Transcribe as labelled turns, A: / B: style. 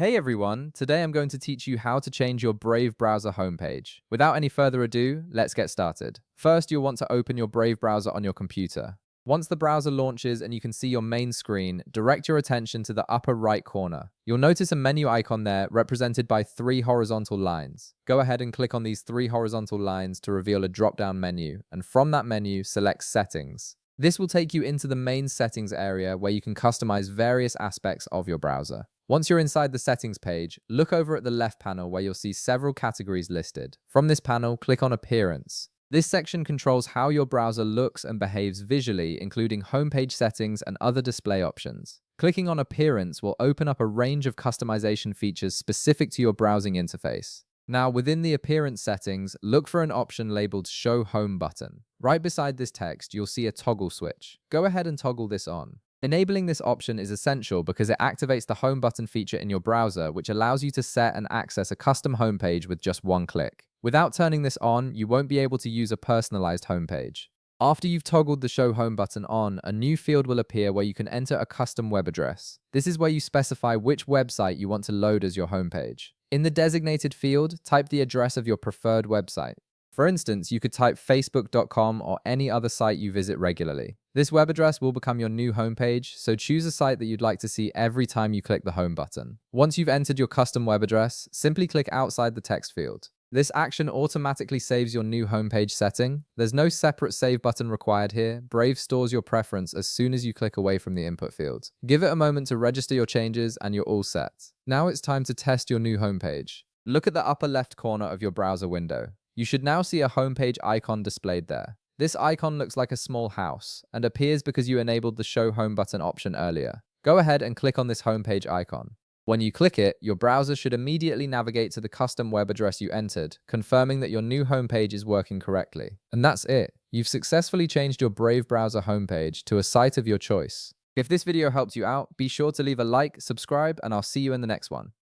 A: Hey everyone, today I'm going to teach you how to change your Brave browser homepage. Without any further ado, let's get started. First, you'll want to open your Brave browser on your computer. Once the browser launches and you can see your main screen, direct your attention to the upper right corner. You'll notice a menu icon there represented by three horizontal lines. Go ahead and click on these three horizontal lines to reveal a drop-down menu, and from that menu, select Settings. This will take you into the main settings area where you can customize various aspects of your browser. Once you're inside the settings page, look over at the left panel where you'll see several categories listed. From this panel, click on Appearance. This section controls how your browser looks and behaves visually, including homepage settings and other display options. Clicking on Appearance will open up a range of customization features specific to your browsing interface. Now, within the appearance settings, look for an option labeled Show Home button. Right beside this text, you'll see a toggle switch. Go ahead and toggle this on. Enabling this option is essential because it activates the home button feature in your browser, which allows you to set and access a custom homepage with just one click. Without turning this on, you won't be able to use a personalized homepage. After you've toggled the Show Home button on, a new field will appear where you can enter a custom web address. This is where you specify which website you want to load as your homepage. In the designated field, type the address of your preferred website. For instance, you could type facebook.com or any other site you visit regularly. This web address will become your new homepage, so choose a site that you'd like to see every time you click the Home button. Once you've entered your custom web address, simply click outside the text field. This action automatically saves your new homepage setting. There's no separate save button required here. Brave stores your preference as soon as you click away from the input field. Give it a moment to register your changes and you're all set. Now it's time to test your new homepage. Look at the upper left corner of your browser window. You should now see a homepage icon displayed there. This icon looks like a small house and appears because you enabled the Show Home button option earlier. Go ahead and click on this homepage icon. When you click it, your browser should immediately navigate to the custom web address you entered, confirming that your new homepage is working correctly. And that's it. You've successfully changed your Brave browser homepage to a site of your choice. If this video helped you out, be sure to leave a like, subscribe, and I'll see you in the next one.